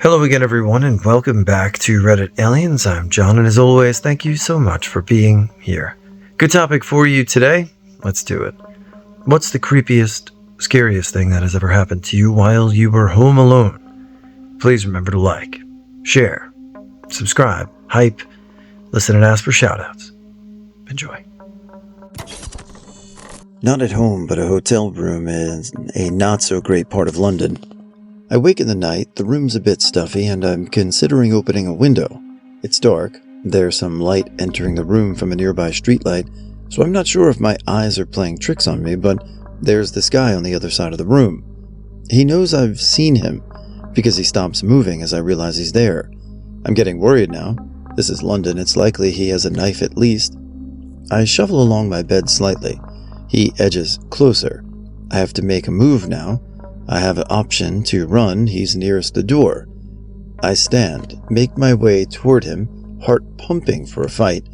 Hello again, everyone, and welcome back to Reddit Aliens. I'm John, and as always, thank you so much for being here. Good topic for you today. Let's do it. What's the creepiest, scariest thing that has ever happened to you while you were home alone? Please remember to like, share, subscribe, hype, listen, and ask for shoutouts. Enjoy. Not at home, but a hotel room in a not-so-great part of London. I wake in the night, the room's a bit stuffy, and I'm considering opening a window. It's dark, there's some light entering the room from a nearby streetlight, so I'm not sure if my eyes are playing tricks on me, but there's this guy on the other side of the room. He knows I've seen him, because he stops moving as I realize he's there. I'm getting worried now. This is London, it's likely he has a knife at least. I shuffle along my bed slightly. He edges closer. I have to make a move now. I have an option to run, he's nearest the door. I stand, make my way toward him, heart pumping for a fight.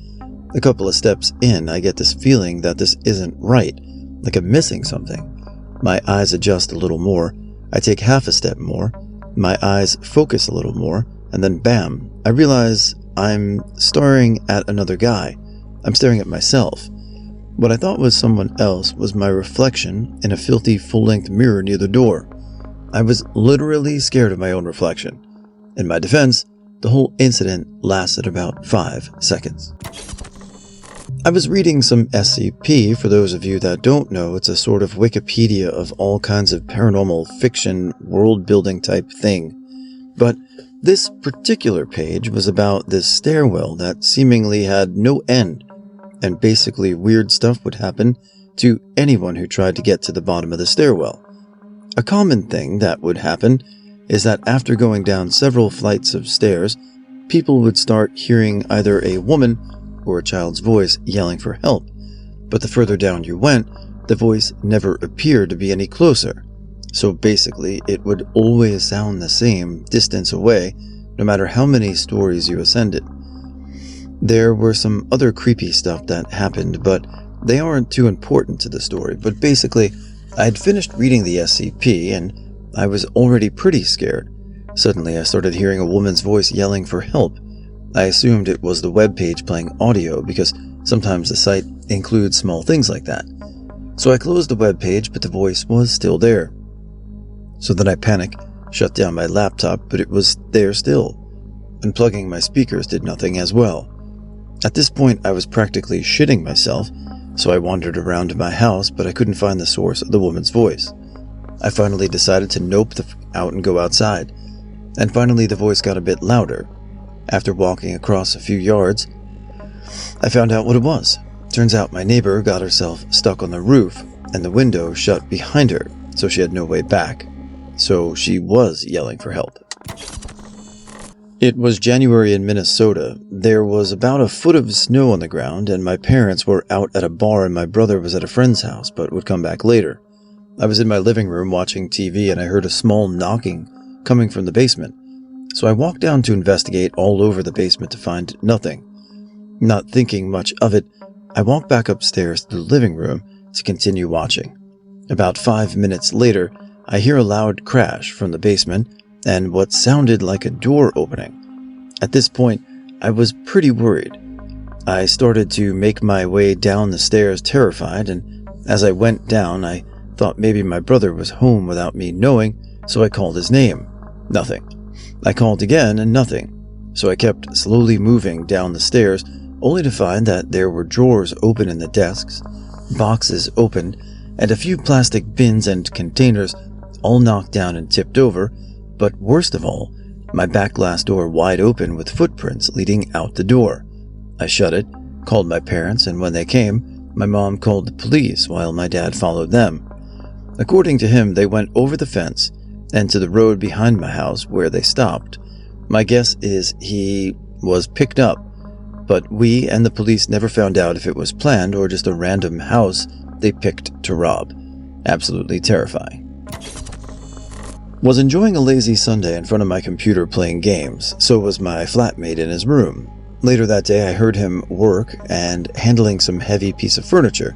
A couple of steps in, I get this feeling that this isn't right, like I'm missing something. My eyes adjust a little more. I take half a step more. My eyes focus a little more, and then bam, I realize I'm staring at another guy. I'm staring at myself. What I thought was someone else was my reflection in a filthy full-length mirror near the door. I was literally scared of my own reflection. In my defense, the whole incident lasted about 5 seconds. I was reading some SCP. For those of you that don't know, it's a sort of Wikipedia of all kinds of paranormal fiction, world-building type thing. But this particular page was about this stairwell that seemingly had no end, and basically weird stuff would happen to anyone who tried to get to the bottom of the stairwell. A common thing that would happen is that after going down several flights of stairs, people would start hearing either a woman or a child's voice yelling for help. But the further down you went, the voice never appeared to be any closer. So basically, it would always sound the same distance away, no matter how many stories you ascended. There were some other creepy stuff that happened, but they aren't too important to the story. But basically, I had finished reading the SCP, and I was already pretty scared. Suddenly, I started hearing a woman's voice yelling for help. I assumed it was the webpage playing audio, because sometimes the site includes small things like that. So I closed the webpage, but the voice was still there. So then I panicked, shut down my laptop, but it was there still. Unplugging my speakers did nothing as well. At this point, I was practically shitting myself, so I wandered around my house, but I couldn't find the source of the woman's voice. I finally decided to nope the out and go outside, and finally the voice got a bit louder. After walking across a few yards, I found out what it was. Turns out my neighbor got herself stuck on the roof, and the window shut behind her, so she had no way back. So she was yelling for help. It was January in Minnesota. There was about a foot of snow on the ground, and my parents were out at a bar and my brother was at a friend's house, but would come back later. I was in my living room watching TV and I heard a small knocking coming from the basement. So I walked down to investigate all over the basement to find nothing. Not thinking much of it, I walked back upstairs to the living room to continue watching. About 5 minutes later, I hear a loud crash from the basement and what sounded like a door opening. At this point, I was pretty worried. I started to make my way down the stairs terrified, and as I went down, I thought maybe my brother was home without me knowing, so I called his name. Nothing. I called again and nothing. So I kept slowly moving down the stairs, only to find that there were drawers open in the desks, boxes opened, and a few plastic bins and containers all knocked down and tipped over, but worst of all, my back glass door wide open with footprints leading out the door. I shut it, called my parents, and when they came, my mom called the police while my dad followed them. According to him, they went over the fence and to the road behind my house where they stopped. My guess is he was picked up, but we and the police never found out if it was planned or just a random house they picked to rob. Absolutely terrifying. Was enjoying a lazy Sunday in front of my computer playing games, so was my flatmate in his room. Later that day I heard him work and handling some heavy piece of furniture.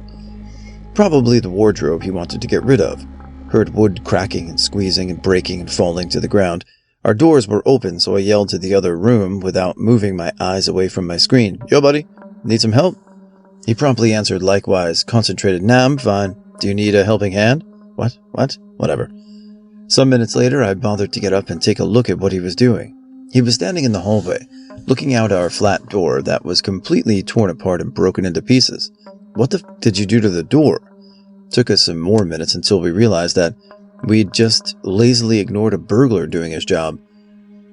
Probably the wardrobe he wanted to get rid of. Heard wood cracking and squeezing and breaking and falling to the ground. Our doors were open, so I yelled to the other room without moving my eyes away from my screen. Yo, buddy, need some help? He promptly answered likewise, concentrated, Nah, I'm fine. Do you need a helping hand? What? Whatever. Some minutes later, I bothered to get up and take a look at what he was doing. He was standing in the hallway, looking out our flat door that was completely torn apart and broken into pieces. What the f*** did you do to the door? Took us some more minutes until we realized that we'd just lazily ignored a burglar doing his job.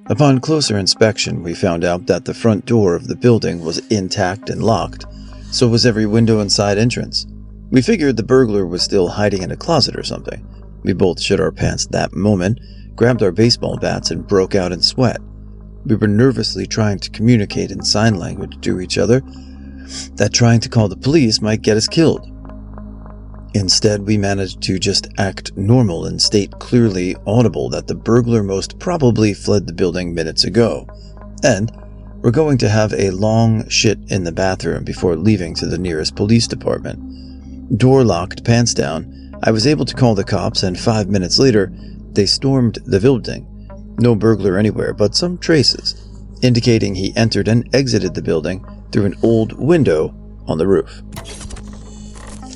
Upon closer inspection, we found out that the front door of the building was intact and locked, so was every window and side entrance. We figured the burglar was still hiding in a closet or something. We both shit our pants that moment, grabbed our baseball bats, and broke out in sweat. We were nervously trying to communicate in sign language to each other that trying to call the police might get us killed. Instead, we managed to just act normal and state clearly audible that the burglar most probably fled the building minutes ago, and we're going to have a long shit in the bathroom before leaving to the nearest police department. Door locked, pants down, I was able to call the cops, and 5 minutes later, they stormed the building. No burglar anywhere, but some traces, indicating he entered and exited the building through an old window on the roof.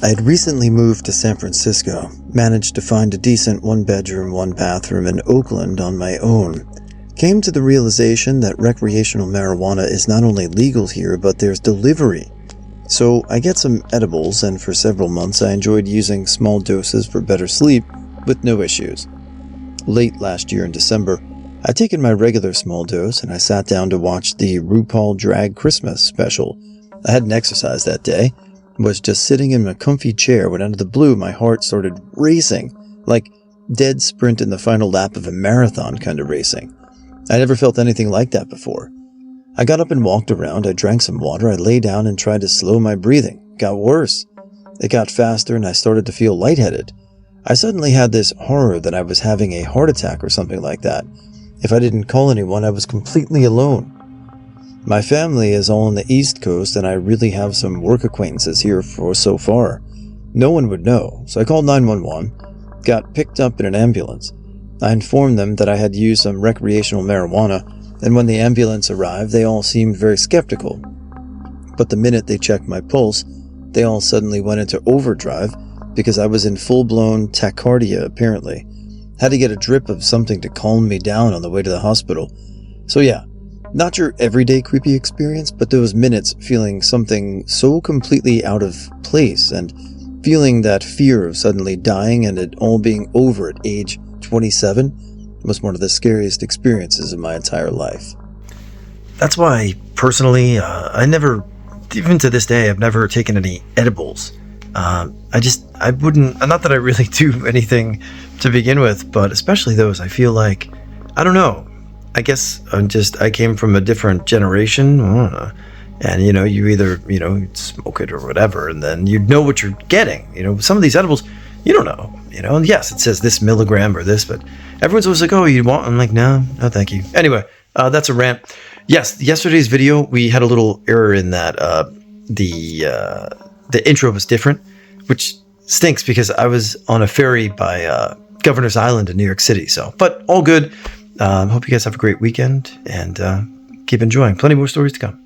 I had recently moved to San Francisco, managed to find a decent 1-bedroom, 1-bathroom in Oakland on my own. Came to the realization that recreational marijuana is not only legal here, but there's delivery. So I get some edibles, and for several months I enjoyed using small doses for better sleep with no issues. Late last year in December, I'd taken my regular small dose and I sat down to watch the RuPaul Drag Christmas special. I hadn't exercised that day, was just sitting in a comfy chair when out of the blue my heart started racing, like dead sprint in the final lap of a marathon kind of racing. I never felt anything like that before. I got up and walked around, I drank some water, I lay down and tried to slow my breathing. It got worse. It got faster and I started to feel lightheaded. I suddenly had this horror that I was having a heart attack or something like that. If I didn't call anyone, I was completely alone. My family is all on the East Coast and I really have some work acquaintances here for so far. No one would know, so I called 911, got picked up in an ambulance. I informed them that I had used some recreational marijuana, and when the ambulance arrived, they all seemed very skeptical. But the minute they checked my pulse, they all suddenly went into overdrive because I was in full-blown tachycardia, apparently. Had to get a drip of something to calm me down on the way to the hospital. So yeah, not your everyday creepy experience, but those minutes feeling something so completely out of place and feeling that fear of suddenly dying and it all being over at age 27 was one of the scariest experiences of my entire life. That's why, personally, I never, even to this day, I've never taken any edibles. I wouldn't, not that I really do anything to begin with, but especially those, I feel like, I don't know, I guess I came from a different generation, and, you either, you'd smoke it or whatever, and then you'd know what you're getting. Some of these edibles, you don't know, and yes, it says this milligram or this, but everyone's always like, oh, you want, I'm like, no, thank you. Anyway, that's a rant. Yes, yesterday's video, we had a little error in that the intro was different, which stinks because I was on a ferry by Governor's Island in New York City. So, but all good. Hope you guys have a great weekend and keep enjoying. Plenty more stories to come.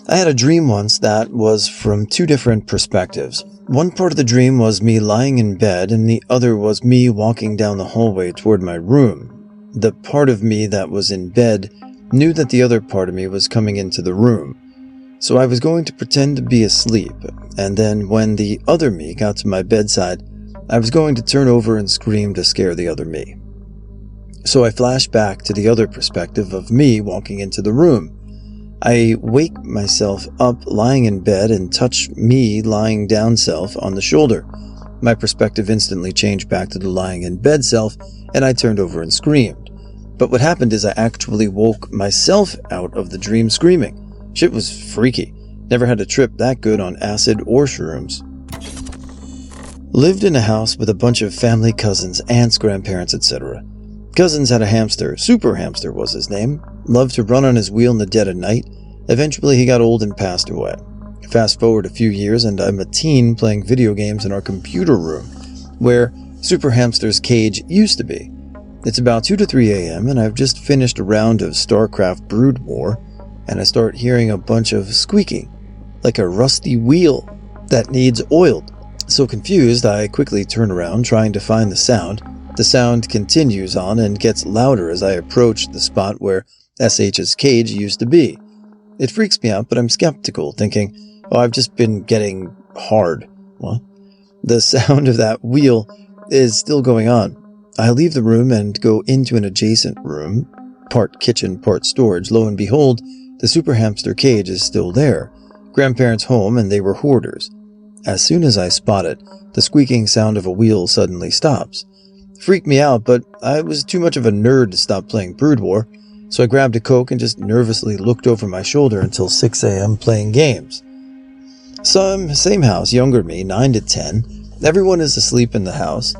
I had a dream once that was from two different perspectives. One part of the dream was me lying in bed, and the other was me walking down the hallway toward my room. The part of me that was in bed knew that the other part of me was coming into the room. So I was going to pretend to be asleep, and then when the other me got to my bedside, I was going to turn over and scream to scare the other me. So I flashed back to the other perspective of me walking into the room. I wake myself up lying in bed and touch me lying down self on the shoulder. My perspective instantly changed back to the lying in bed self, and I turned over and screamed. But what happened is I actually woke myself out of the dream screaming. Shit was freaky. Never had a trip that good on acid or shrooms. Lived in a house with a bunch of family, cousins, aunts, grandparents, etc. Cousins had a hamster. Super Hamster was his name. Loved to run on his wheel in the dead of night. Eventually he got old and passed away. Fast forward a few years and I'm a teen playing video games in our computer room, where Super Hamster's cage used to be. It's about 2 to 3 a.m. and I've just finished a round of StarCraft Brood War, and I start hearing a bunch of squeaking, like a rusty wheel that needs oiled. So confused, I quickly turn around trying to find the sound. The sound continues on and gets louder as I approach the spot where SH's cage used to be. It freaks me out, but I'm skeptical, thinking, oh, I've just been getting hard. Well, the sound of that wheel is still going on. I leave the room and go into an adjacent room, part kitchen, part storage. Lo and behold, the super hamster cage is still there. Grandparents' home, and they were hoarders. As soon as I spot it, the squeaking sound of a wheel suddenly stops. Freaked me out, but I was too much of a nerd to stop playing Brood War, so I grabbed a Coke and just nervously looked over my shoulder until 6 a.m. playing games. Same house, younger me, 9 to 10. Everyone is asleep in the house.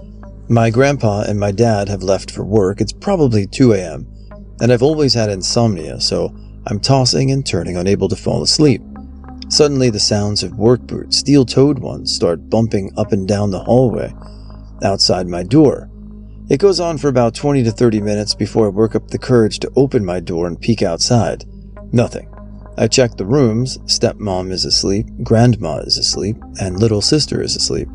My grandpa and my dad have left for work. It's probably 2 a.m., and I've always had insomnia, so I'm tossing and turning, unable to fall asleep. Suddenly, the sounds of work boots, steel-toed ones, start bumping up and down the hallway outside my door. It goes on for about 20 to 30 minutes before I work up the courage to open my door and peek outside. Nothing. I check the rooms. Stepmom is asleep, grandma is asleep, and little sister is asleep.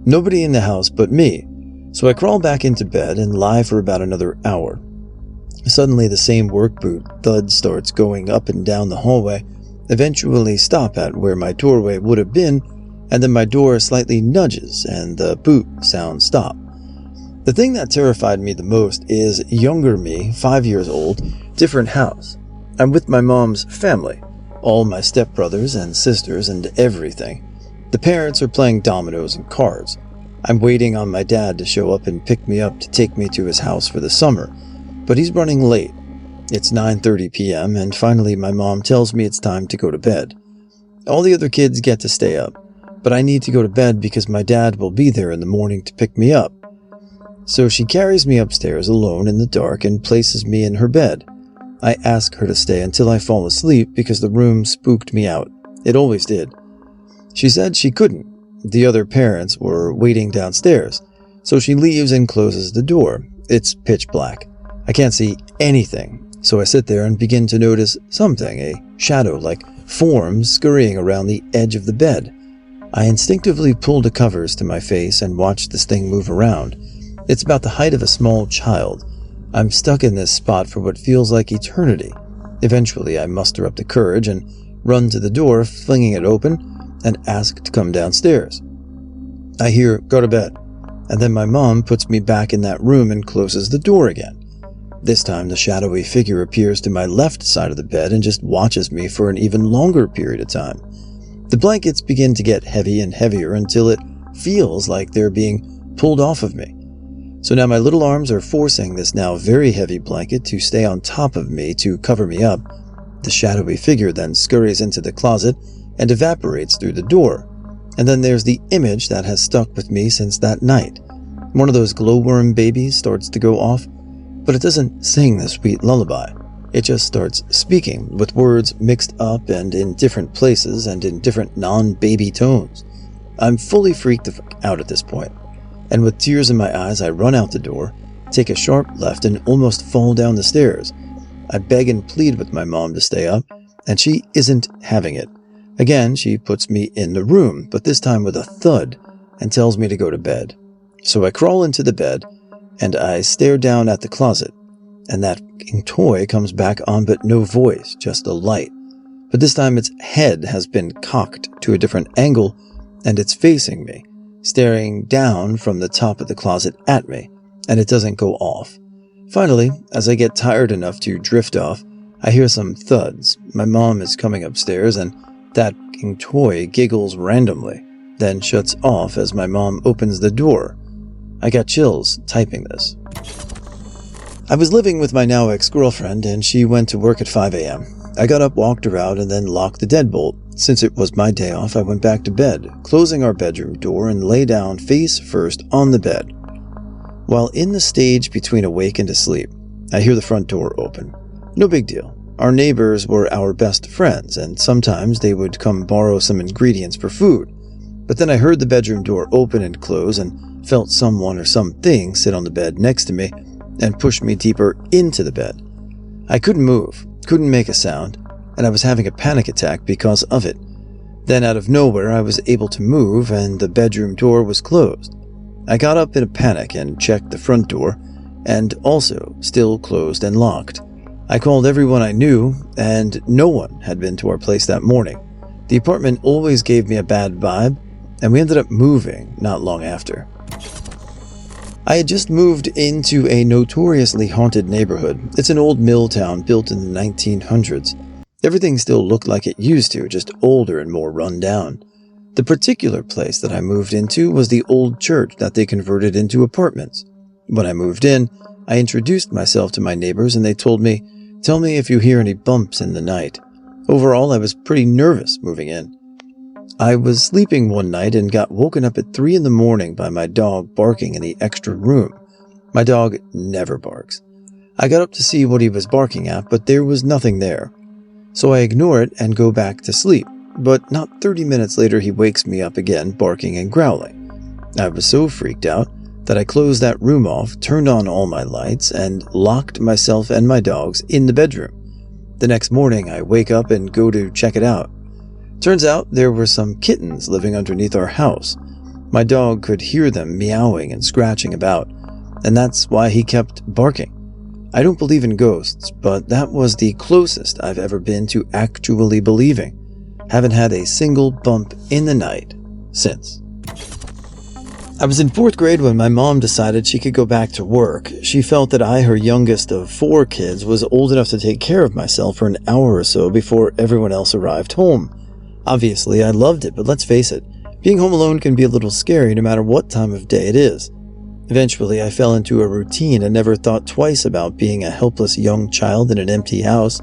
Nobody in the house but me. So I crawl back into bed and lie for about another hour. Suddenly, the same work boot thud starts going up and down the hallway, eventually stop at where my doorway would have been, and then my door slightly nudges and the boot sounds stop. The thing that terrified me the most is younger me, 5 years old, different house. I'm with my mom's family, all my stepbrothers and sisters and everything. The parents are playing dominoes and cards. I'm waiting on my dad to show up and pick me up to take me to his house for the summer, but he's running late. It's 9:30 p.m. and finally my mom tells me it's time to go to bed. All the other kids get to stay up, but I need to go to bed because my dad will be there in the morning to pick me up. So she carries me upstairs alone in the dark and places me in her bed. I ask her to stay until I fall asleep because the room spooked me out. It always did. She said she couldn't. The other parents were waiting downstairs, so she leaves and closes the door. It's pitch black. I can't see anything. So I sit there and begin to notice something, a shadow-like form scurrying around the edge of the bed. I instinctively pull the covers to my face and watch this thing move around. It's about the height of a small child. I'm stuck in this spot for what feels like eternity. Eventually, I muster up the courage and run to the door, flinging it open, and ask to come downstairs. I hear, "Go to bed," and then my mom puts me back in that room and closes the door again. This time, the shadowy figure appears to my left side of the bed and just watches me for an even longer period of time. The blankets begin to get heavy and heavier until it feels like they're being pulled off of me. So now my little arms are forcing this now very heavy blanket to stay on top of me to cover me up. The shadowy figure then scurries into the closet and evaporates through the door. And then there's the image that has stuck with me since that night. One of those glowworm babies starts to go off, but it doesn't sing the sweet lullaby. It just starts speaking with words mixed up and in different places and in different non-baby tones. I'm fully freaked out at this point, and with tears in my eyes I run out the door, take a sharp left and almost fall down the stairs. I beg and plead with my mom to stay up, and she isn't having it. Again, she puts me in the room, but this time with a thud, and tells me to go to bed. So I crawl into the bed, and I stare down at the closet, and that toy comes back on, but no voice, just a light. But this time its head has been cocked to a different angle, and it's facing me, staring down from the top of the closet at me, and it doesn't go off. Finally, as I get tired enough to drift off, I hear some thuds. My mom is coming upstairs, and that toy giggles randomly, then shuts off as my mom opens the door. I got chills typing this. I was living with my now ex-girlfriend, and she went to work at 5 a.m. I got up, walked around, and then locked the deadbolt. Since it was my day off, I went back to bed, closing our bedroom door, and lay down face first on the bed. While in the stage between awake and asleep, I hear the front door open. No big deal. Our neighbors were our best friends, and sometimes they would come borrow some ingredients for food. But then I heard the bedroom door open and close and felt someone or something sit on the bed next to me, and pushed me deeper into the bed. I couldn't move, couldn't make a sound, and I was having a panic attack because of it. Then out of nowhere, I was able to move and the bedroom door was closed. I got up in a panic and checked the front door, and also still closed and locked. I called everyone I knew, and no one had been to our place that morning. The apartment always gave me a bad vibe, and we ended up moving not long after. I had just moved into a notoriously haunted neighborhood. It's an old mill town built in the 1900s. Everything still looked like it used to, just older and more run down. The particular place that I moved into was the old church that they converted into apartments. When I moved in, I introduced myself to my neighbors and they told me, "Tell me if you hear any bumps in the night." Overall, I was pretty nervous moving in. I was sleeping one night and got woken up at 3 a.m. by my dog barking in the extra room. My dog never barks. I got up to see what he was barking at, but there was nothing there. So I ignore it and go back to sleep, but not 30 minutes later he wakes me up again, barking and growling. I was so freaked out that I closed that room off, turned on all my lights, and locked myself and my dogs in the bedroom. The next morning I wake up and go to check it out. Turns out there were some kittens living underneath our house. My dog could hear them meowing and scratching about, and that's why he kept barking. I don't believe in ghosts, but that was the closest I've ever been to actually believing. Haven't had a single bump in the night since. I was in 4th grade when my mom decided she could go back to work. She felt that I, her youngest of 4 kids, was old enough to take care of myself for an hour or so before everyone else arrived home. Obviously, I loved it, but let's face it, being home alone can be a little scary no matter what time of day it is. Eventually, I fell into a routine and never thought twice about being a helpless young child in an empty house,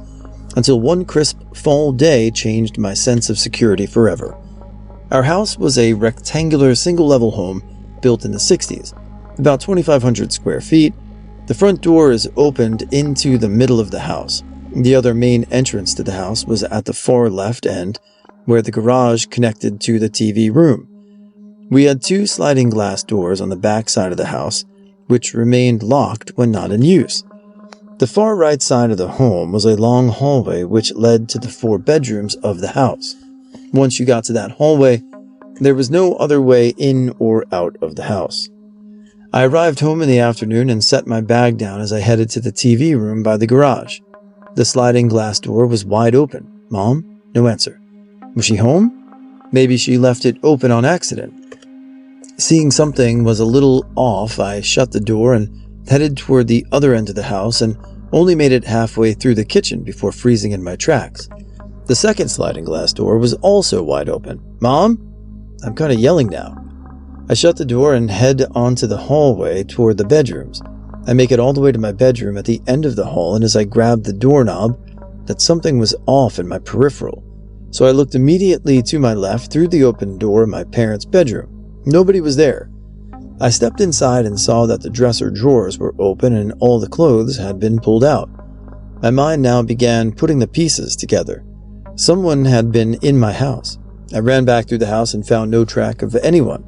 until one crisp fall day changed my sense of security forever. Our house was a rectangular single-level home built in the 60s, about 2,500 square feet. The front door is opened into the middle of the house. The other main entrance to the house was at the far left end, where the garage connected to the TV room. We had 2 sliding glass doors on the back side of the house, which remained locked when not in use. The far right side of the home was a long hallway which led to the 4 bedrooms of the house. Once you got to that hallway, there was no other way in or out of the house. I arrived home in the afternoon and set my bag down as I headed to the TV room by the garage. The sliding glass door was wide open. "Mom?" No answer. Was she home? Maybe she left it open on accident. Seeing something was a little off, I shut the door and headed toward the other end of the house and only made it halfway through the kitchen before freezing in my tracks. The second sliding glass door was also wide open. "Mom?" I'm kind of yelling now. I shut the door and head onto the hallway toward the bedrooms. I make it all the way to my bedroom at the end of the hall, and as I grab the doorknob, that something was off in my peripheral. So I looked immediately to my left through the open door of my parents' bedroom. Nobody was there. I stepped inside and saw that the dresser drawers were open and all the clothes had been pulled out. My mind now began putting the pieces together. Someone had been in my house. I ran back through the house and found no track of anyone.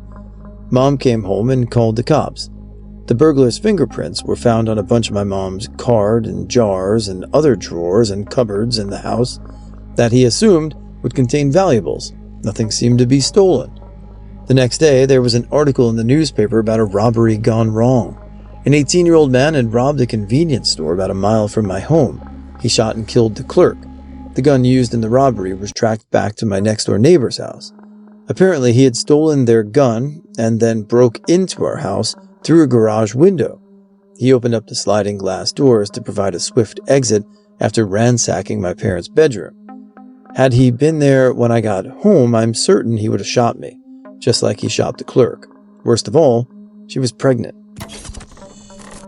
Mom came home and called the cops. The burglar's fingerprints were found on a bunch of my mom's card and jars and other drawers and cupboards in the house that he assumed would contain valuables. Nothing seemed to be stolen. The next day, there was an article in the newspaper about a robbery gone wrong. An 18-year-old man had robbed a convenience store about a mile from my home. He shot and killed the clerk. The gun used in the robbery was tracked back to my next-door neighbor's house. Apparently, he had stolen their gun and then broke into our house through a garage window. He opened up the sliding glass doors to provide a swift exit after ransacking my parents' bedroom. Had he been there when I got home, I'm certain he would have shot me, just like he shot the clerk. Worst of all, she was pregnant.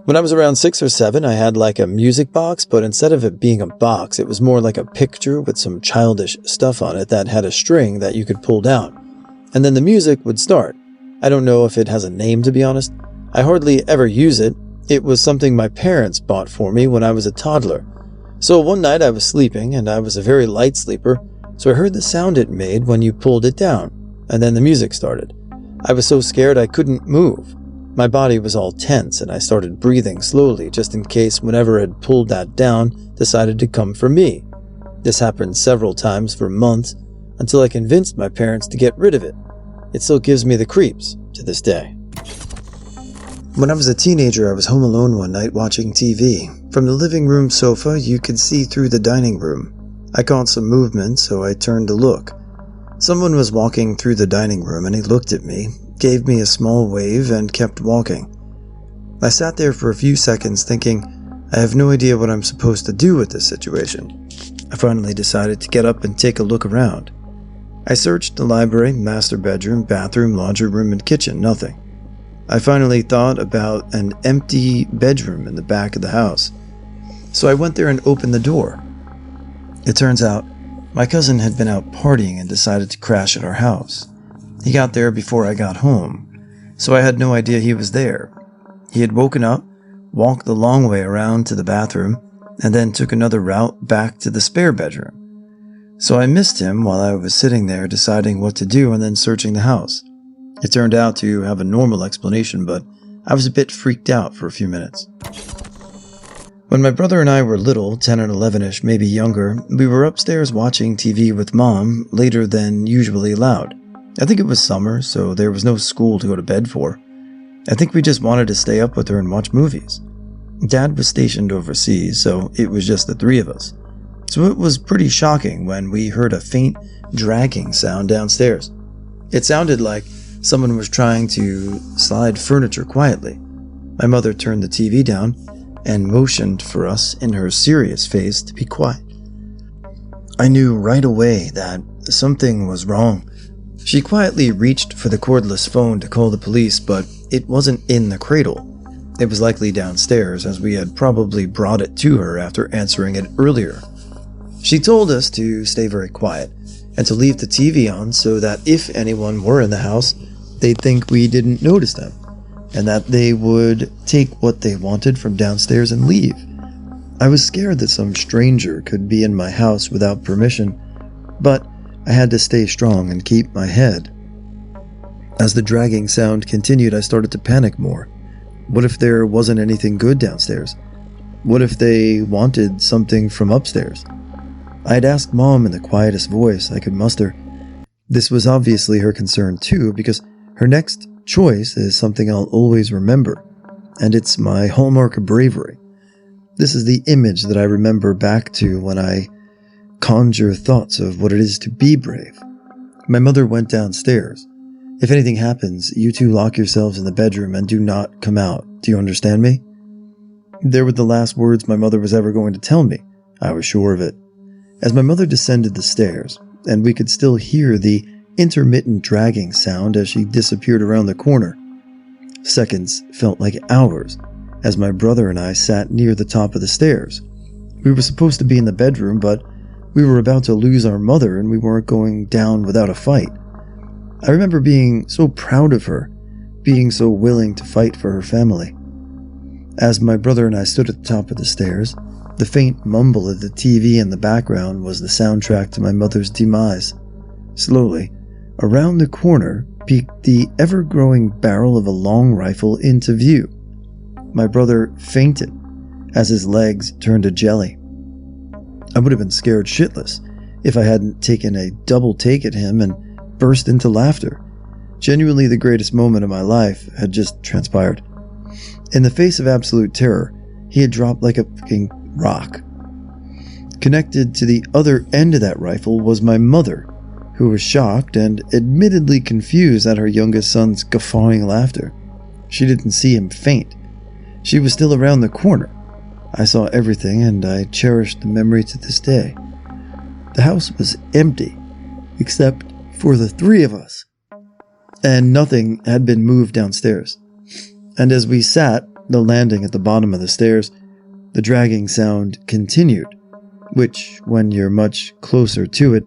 When I was around 6 or 7, I had like a music box, but instead of it being a box, it was more like a picture with some childish stuff on it that had a string that you could pull down. And then the music would start. I don't know if it has a name, to be honest. I hardly ever use it. It was something my parents bought for me when I was a toddler. So one night I was sleeping, and I was a very light sleeper, so I heard the sound it made when you pulled it down, and then the music started. I was so scared I couldn't move. My body was all tense and I started breathing slowly just in case whatever had pulled that down decided to come for me. This happened several times for months until I convinced my parents to get rid of it. It still gives me the creeps to this day. When I was a teenager, I was home alone one night watching TV. From the living room sofa, you could see through the dining room. I caught some movement, so I turned to look. Someone was walking through the dining room and he looked at me, gave me a small wave, and kept walking. I sat there for a few seconds thinking, I have no idea what I'm supposed to do with this situation. I finally decided to get up and take a look around. I searched the library, master bedroom, bathroom, laundry room, and kitchen, nothing. I finally thought about an empty bedroom in the back of the house. So I went there and opened the door. It turns out, my cousin had been out partying and decided to crash at our house. He got there before I got home, so I had no idea he was there. He had woken up, walked the long way around to the bathroom, and then took another route back to the spare bedroom. So I missed him while I was sitting there deciding what to do and then searching the house. It turned out to have a normal explanation, but I was a bit freaked out for a few minutes. When my brother and I were little, 10 and 11ish, maybe younger, we were upstairs watching TV with Mom later than usually allowed. I think it was summer, so there was no school to go to bed for. I think we just wanted to stay up with her and watch movies. Dad was stationed overseas, so it was just the three of us. So it was pretty shocking when we heard a faint dragging sound downstairs. It sounded like someone was trying to slide furniture quietly. My mother turned the TV down and motioned for us in her serious face to be quiet. I knew right away that something was wrong. She quietly reached for the cordless phone to call the police, but it wasn't in the cradle. It was likely downstairs, as we had probably brought it to her after answering it earlier. She told us to stay very quiet and to leave the TV on so that if anyone were in the house, they'd think we didn't notice them, and that they would take what they wanted from downstairs and leave. I was scared that some stranger could be in my house without permission, but I had to stay strong and keep my head. As the dragging sound continued, I started to panic more. What if there wasn't anything good downstairs? What if they wanted something from upstairs? I had asked Mom in the quietest voice I could muster. This was obviously her concern too, because her next choice is something I'll always remember, and it's my hallmark of bravery. This is the image that I remember back to when I conjure thoughts of what it is to be brave. My mother went downstairs. If anything happens, you two lock yourselves in the bedroom and do not come out. Do you understand me? They were the last words my mother was ever going to tell me. I was sure of it. As my mother descended the stairs, and we could still hear the intermittent dragging sound as she disappeared around the corner, seconds felt like hours as my brother and I sat near the top of the stairs. We were supposed to be in the bedroom, but we were about to lose our mother and we weren't going down without a fight. I remember being so proud of her, being so willing to fight for her family. As my brother and I stood at the top of the stairs, the faint mumble of the TV in the background was the soundtrack to my mother's demise. Slowly, around the corner, peeked the ever-growing barrel of a long rifle into view. My brother fainted as his legs turned to jelly. I would have been scared shitless if I hadn't taken a double take at him and burst into laughter. Genuinely the greatest moment of my life had just transpired. In the face of absolute terror, he had dropped like a fucking rock. Connected to the other end of that rifle was my mother, who was shocked and admittedly confused at her youngest son's guffawing laughter. She didn't see him faint. She was still around the corner. I saw everything and I cherished the memory to this day. The house was empty, except for the three of us, and nothing had been moved downstairs. And as we sat, the landing at the bottom of the stairs, the dragging sound continued, which, when you're much closer to it,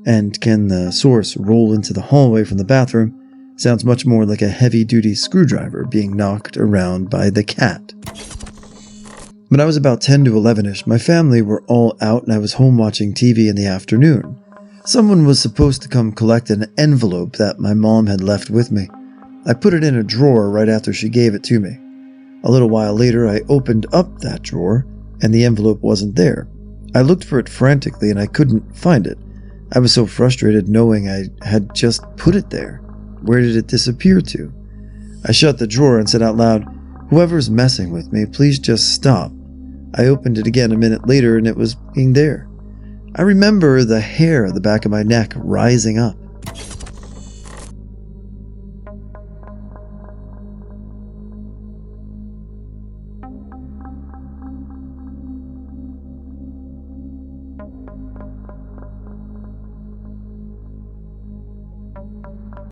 and can the source roll into the hallway from the bathroom, sounds much more like a heavy-duty screwdriver being knocked around by the cat. When I was about 10 to 11ish, my family were all out and I was home watching TV in the afternoon. Someone was supposed to come collect an envelope that my mom had left with me. I put it in a drawer right after she gave it to me. A little while later, I opened up that drawer, and the envelope wasn't there. I looked for it frantically, and I couldn't find it. I was so frustrated knowing I had just put it there. Where did it disappear to? I shut the drawer and said out loud, "Whoever's messing with me, please just stop." I opened it again a minute later, and it was there. I remember the hair at the back of my neck rising up.